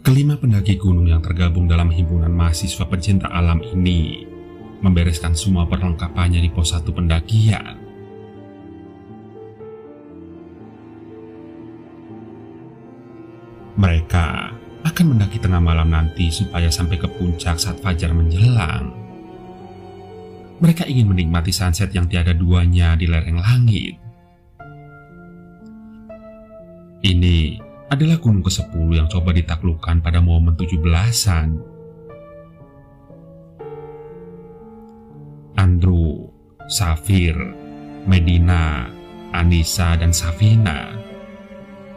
Kelima pendaki gunung yang tergabung dalam himpunan mahasiswa pencinta alam ini membereskan semua perlengkapannya di pos 1 pendakian. Mereka akan mendaki tengah malam nanti supaya sampai ke puncak saat fajar menjelang. Mereka ingin menikmati sunset yang tiada duanya di lereng langit. Ini adalah gunung ke-10 yang coba ditaklukkan pada momen 17-an. Andrew, Safir, Medina, Anissa, dan Safina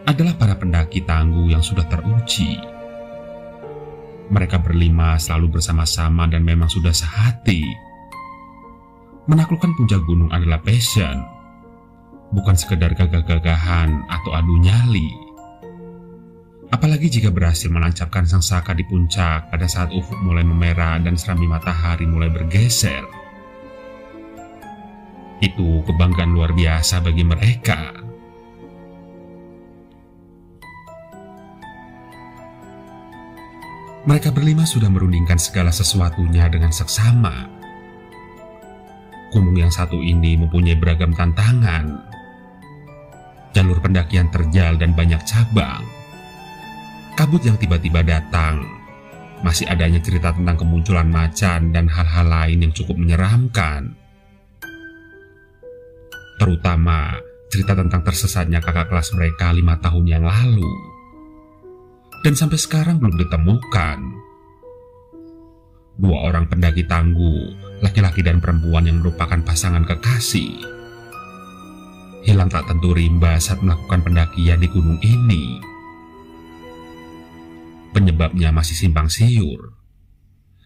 adalah para pendaki tangguh yang sudah teruji. Mereka berlima selalu bersama-sama dan memang sudah sehati. Menaklukkan puncak gunung adalah passion, bukan sekedar gagah-gagahan atau adu nyali. Apalagi jika berhasil menancapkan sang saka di puncak pada saat ufuk mulai memerah dan serambi matahari mulai bergeser. Itu kebanggaan luar biasa bagi mereka. Mereka berlima sudah merundingkan segala sesuatunya dengan seksama. Gunung yang satu ini mempunyai beragam tantangan. Jalur pendakian terjal dan banyak cabang. Kabut yang tiba-tiba datang. Masih adanya cerita tentang kemunculan macan dan hal-hal lain yang cukup menyeramkan. Terutama cerita tentang tersesatnya kakak kelas mereka 5 tahun yang lalu. Dan sampai sekarang belum ditemukan. 2 orang pendaki tangguh, laki-laki dan perempuan yang merupakan pasangan kekasih, hilang tak tentu rimba saat melakukan pendakian di gunung ini. Penyebabnya masih simpang siur.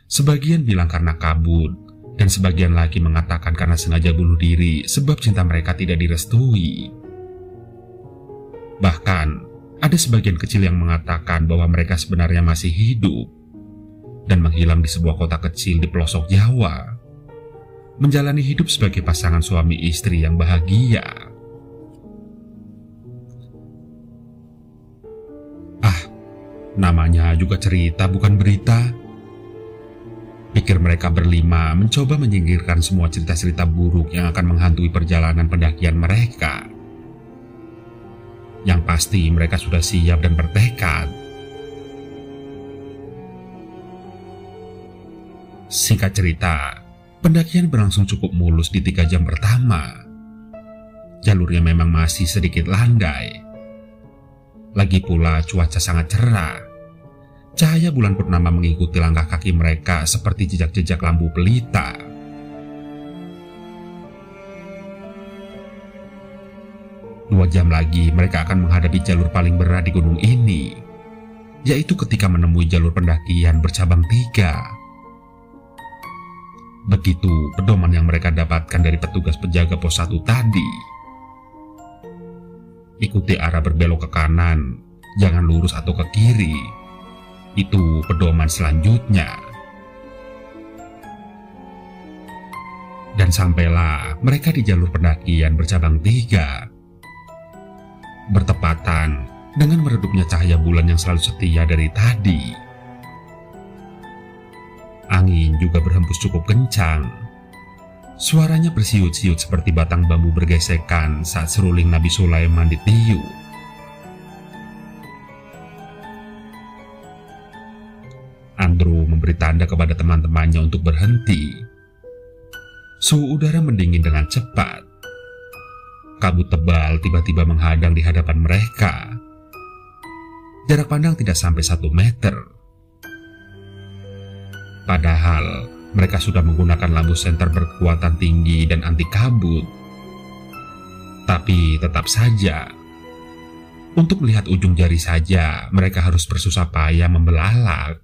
Sebagian bilang karena kabut, dan sebagian lagi mengatakan karena sengaja bunuh diri sebab cinta mereka tidak direstui. Bahkan, ada sebagian kecil yang mengatakan bahwa mereka sebenarnya masih hidup dan menghilang di sebuah kota kecil di pelosok Jawa, menjalani hidup sebagai pasangan suami istri yang bahagia. Namanya juga cerita bukan berita. Pikir mereka berlima mencoba menyingkirkan semua cerita-cerita buruk yang akan menghantui perjalanan pendakian mereka. Yang pasti mereka sudah siap dan bertekad. Singkat cerita, pendakian berlangsung cukup mulus di 3 jam pertama. Jalurnya memang masih sedikit landai. Lagi pula cuaca sangat cerah. Cahaya bulan purnama mengikuti langkah kaki mereka seperti jejak-jejak lampu pelita. Dua jam lagi mereka akan menghadapi jalur paling berat di gunung ini, yaitu ketika menemui jalur pendakian bercabang 3. Begitu pedoman yang mereka dapatkan dari petugas penjaga pos 1 tadi. Ikuti arah berbelok ke kanan, jangan lurus atau ke kiri. Itu pedoman selanjutnya. Dan sampailah mereka di jalur pendakian bercabang 3. Bertepatan dengan meredupnya cahaya bulan yang selalu setia dari tadi. Angin juga berhembus cukup kencang. Suaranya bersiut-siut seperti batang bambu bergesekan saat seruling Nabi Sulaiman ditiup. Andrew memberi tanda kepada teman-temannya untuk berhenti. Suhu udara mendingin dengan cepat. Kabut tebal tiba-tiba menghadang di hadapan mereka. Jarak pandang tidak sampai 1 meter. Padahal mereka sudah menggunakan lampu senter berkekuatan tinggi dan anti kabut. Tapi tetap saja, untuk melihat ujung jari saja mereka harus bersusah payah membelalak.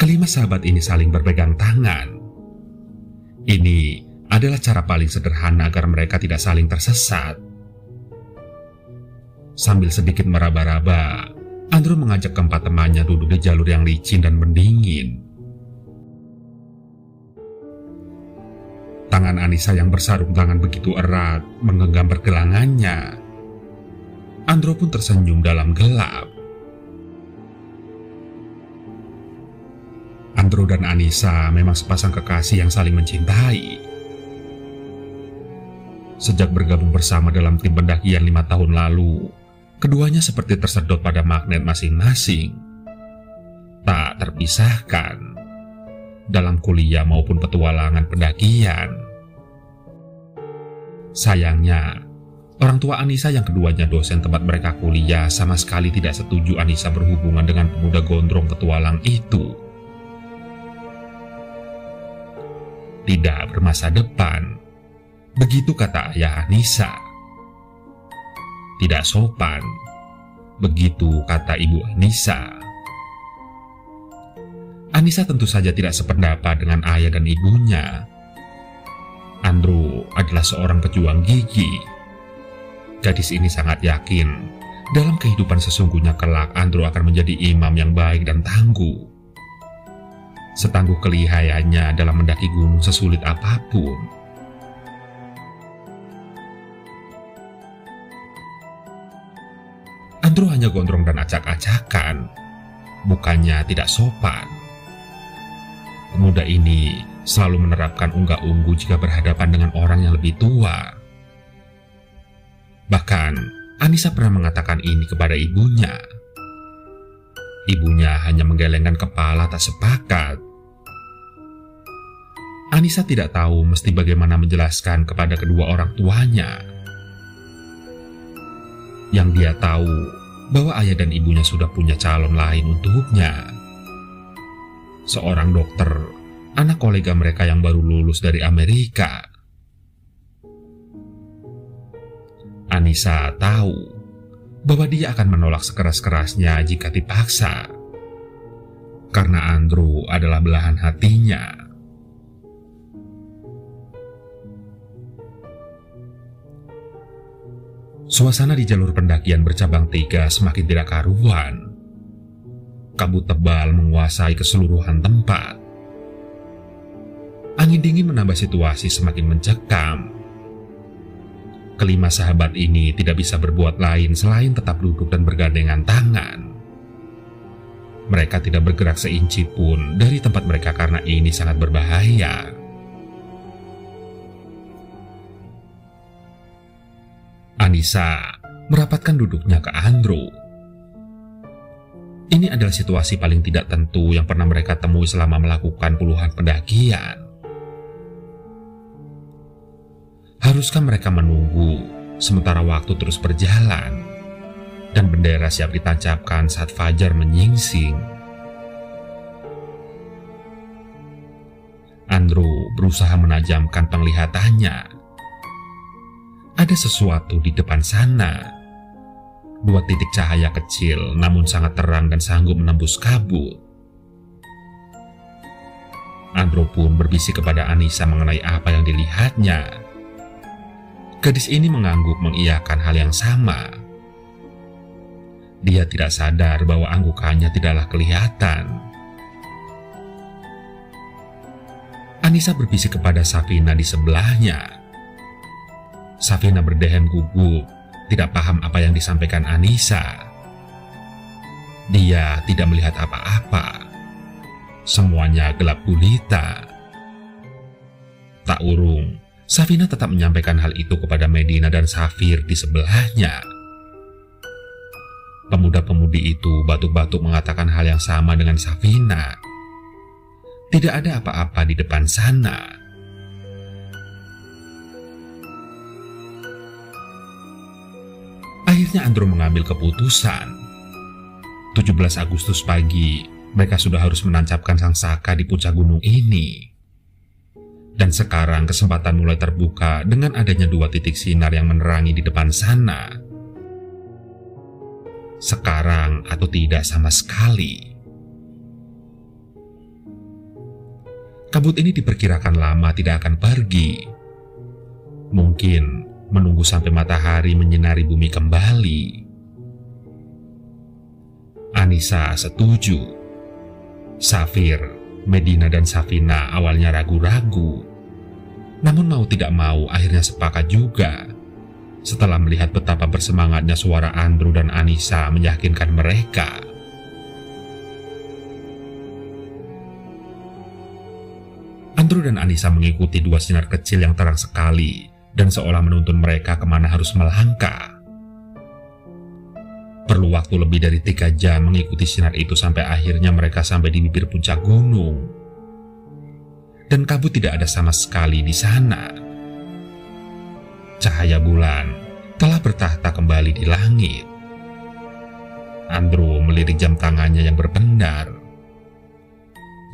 Kelima sahabat ini saling berpegang tangan. Ini adalah cara paling sederhana agar mereka tidak saling tersesat. Sambil sedikit meraba-raba, Andrew mengajak keempat temannya duduk di jalur yang licin dan mendingin. tangan Anissa yang bersarung tangan begitu erat menggenggam pergelangannya. Andro pun tersenyum dalam gelap. Andro dan Anissa memang sepasang kekasih yang saling mencintai. Sejak bergabung bersama dalam tim pendakian 5 tahun lalu, keduanya seperti tersedot pada magnet masing-masing. Tak terpisahkan dalam kuliah maupun petualangan pendakian. Sayangnya, orang tua Anissa yang keduanya dosen tempat mereka kuliah sama sekali tidak setuju Anissa berhubungan dengan pemuda gondrong petualang itu. Tidak bermasa depan, begitu kata ayah Anissa. Tidak sopan, begitu kata ibu Anissa. Anissa tentu saja tidak sependapat dengan ayah dan ibunya. Andro adalah seorang pejuang gigi. Gadis ini sangat yakin dalam kehidupan sesungguhnya kelak Andro akan menjadi imam yang baik dan tangguh. Setangguh kelihayannya dalam mendaki gunung sesulit apapun. Andro hanya gondrong dan acak-acakan, bukannya tidak sopan. Pemuda ini selalu menerapkan unggah-ungguh jika berhadapan dengan orang yang lebih tua. Bahkan, Anissa pernah mengatakan ini kepada ibunya. Ibunya hanya menggelengkan kepala tak sepakat. Anissa tidak tahu mesti bagaimana menjelaskan kepada kedua orang tuanya. Yang dia tahu bahwa ayah dan ibunya sudah punya calon lain untuknya. Seorang dokter, anak kolega mereka yang baru lulus dari Amerika. Anissa tahu bahwa dia akan menolak sekeras-kerasnya jika dipaksa, karena Andro adalah belahan hatinya. Suasana di jalur pendakian bercabang 3 semakin tidak karuan. Kabut tebal menguasai keseluruhan tempat. Angin dingin menambah situasi semakin mencekam. Kelima sahabat ini tidak bisa berbuat lain selain tetap duduk dan bergandengan tangan. Mereka tidak bergerak seinci pun dari tempat mereka karena ini sangat berbahaya. Anissa merapatkan duduknya ke Andro. Ini adalah situasi paling tidak tentu yang pernah mereka temui selama melakukan puluhan pendakian. Haruskah mereka menunggu sementara waktu terus berjalan dan bendera siap ditancapkan saat fajar menyingsing? Andro berusaha menajamkan penglihatannya. Ada sesuatu di depan sana. 2 titik cahaya kecil namun sangat terang dan sanggup menembus kabut. Andro pun berbisik kepada Anissa mengenai apa yang dilihatnya. Gadis ini mengangguk mengiyakan hal yang sama. Dia tidak sadar bahwa anggukannya tidaklah kelihatan. Anissa berbisik kepada Safina di sebelahnya. Safina berdehen gugup, tidak paham apa yang disampaikan Anissa. Dia tidak melihat apa-apa. Semuanya gelap gulita. Tak urung, Safina tetap menyampaikan hal itu kepada Medina dan Safir di sebelahnya. Pemuda-pemudi itu batuk-batuk mengatakan hal yang sama dengan Safina. Tidak ada apa-apa di depan sana. Akhirnya Andro mengambil keputusan. 17 Agustus pagi, mereka sudah harus menancapkan sang saka di puncak gunung ini. Dan sekarang kesempatan mulai terbuka dengan adanya 2 titik sinar yang menerangi di depan sana. Sekarang atau tidak sama sekali. Kabut ini diperkirakan lama tidak akan pergi. Mungkin menunggu sampai matahari menyinari bumi kembali. Anissa setuju. Safir, Medina dan Safina awalnya ragu-ragu. Namun mau tidak mau akhirnya sepakat juga. Setelah melihat betapa bersemangatnya suara Andrew dan Anissa meyakinkan mereka. Andrew dan Anissa mengikuti dua sinar kecil yang terang sekali dan seolah menuntun mereka kemana harus melangkah. Perlu waktu lebih dari 3 jam mengikuti sinar itu sampai akhirnya mereka sampai di bibir puncak gunung. Dan kabut tidak ada sama sekali di sana. Cahaya bulan telah bertahta kembali di langit. Andrew melirik jam tangannya yang berpendar.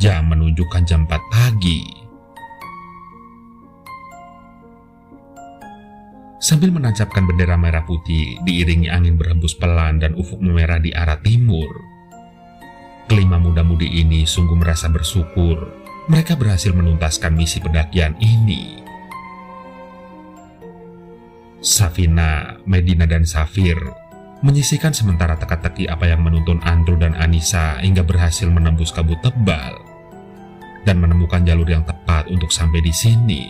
Jam menunjukkan jam 4 pagi. Sambil menancapkan bendera merah putih diiringi angin berhembus pelan dan ufuk memerah di arah timur. Kelima muda-mudi ini sungguh merasa bersyukur mereka berhasil menuntaskan misi pendakian ini. Safina, Medina, dan Safir menyisihkan sementara teka-teki apa yang menuntun Andrew dan Anissa hingga berhasil menembus kabut tebal dan menemukan jalur yang tepat untuk sampai di sini.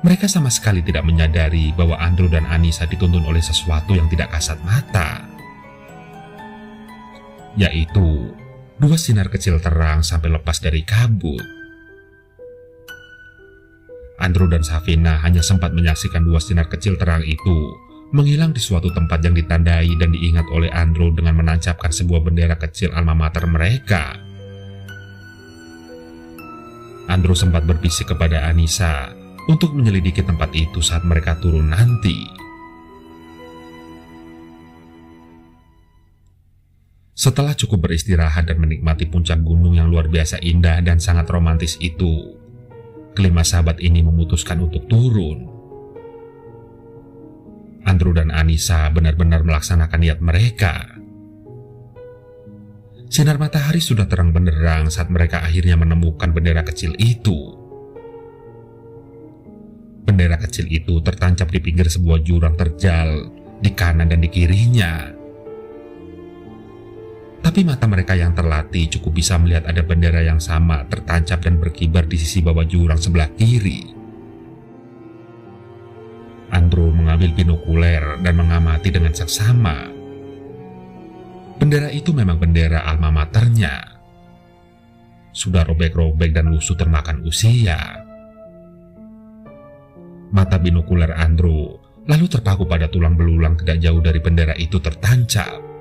Mereka sama sekali tidak menyadari bahwa Andrew dan Anissa dituntun oleh sesuatu yang tidak kasat mata, yaitu 2 sinar kecil terang sampai lepas dari kabut. Andrew dan Safina hanya sempat menyaksikan 2 sinar kecil terang itu menghilang di suatu tempat yang ditandai dan diingat oleh Andrew dengan menancapkan sebuah bendera kecil alma mater mereka. Andrew sempat berbisik kepada Anissa untuk menyelidiki tempat itu saat mereka turun nanti. Setelah cukup beristirahat dan menikmati puncak gunung yang luar biasa indah dan sangat romantis itu, kelima sahabat ini memutuskan untuk turun. Andrew dan Anissa benar-benar melaksanakan niat mereka. Sinar matahari sudah terang benderang saat mereka akhirnya menemukan bendera kecil itu. Bendera kecil itu tertancap di pinggir sebuah jurang terjal di kanan dan di kirinya. Tapi mata mereka yang terlatih cukup bisa melihat ada bendera yang sama tertancap dan berkibar di sisi bawah jurang sebelah kiri. Andrew mengambil binokuler dan mengamati dengan seksama. Bendera itu memang bendera alma maternya. Sudah robek-robek dan lusuh termakan usia. Mata binokuler Andrew lalu terpaku pada tulang belulang tidak jauh dari bendera itu tertancap.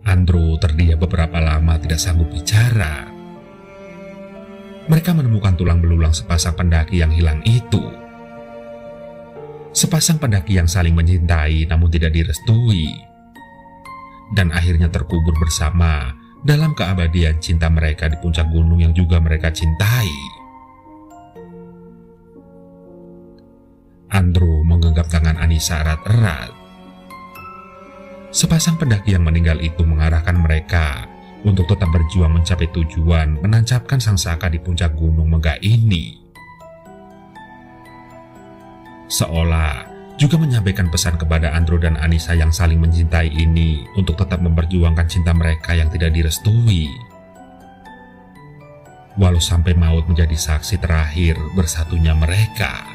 Andrew terdiam beberapa lama tidak sanggup bicara. Mereka menemukan tulang belulang sepasang pendaki yang hilang itu. Sepasang pendaki yang saling mencintai namun tidak direstui. Dan akhirnya terkubur bersama dalam keabadian cinta mereka di puncak gunung yang juga mereka cintai. Andrew menggenggam tangan Anissa erat-erat. Sepasang pendaki yang meninggal itu mengarahkan mereka untuk tetap berjuang mencapai tujuan menancapkan sangsaka di puncak gunung megah ini. Seolah juga menyampaikan pesan kepada Andrew dan Anissa yang saling mencintai ini untuk tetap memperjuangkan cinta mereka yang tidak direstui. Walau sampai maut menjadi saksi terakhir bersatunya mereka.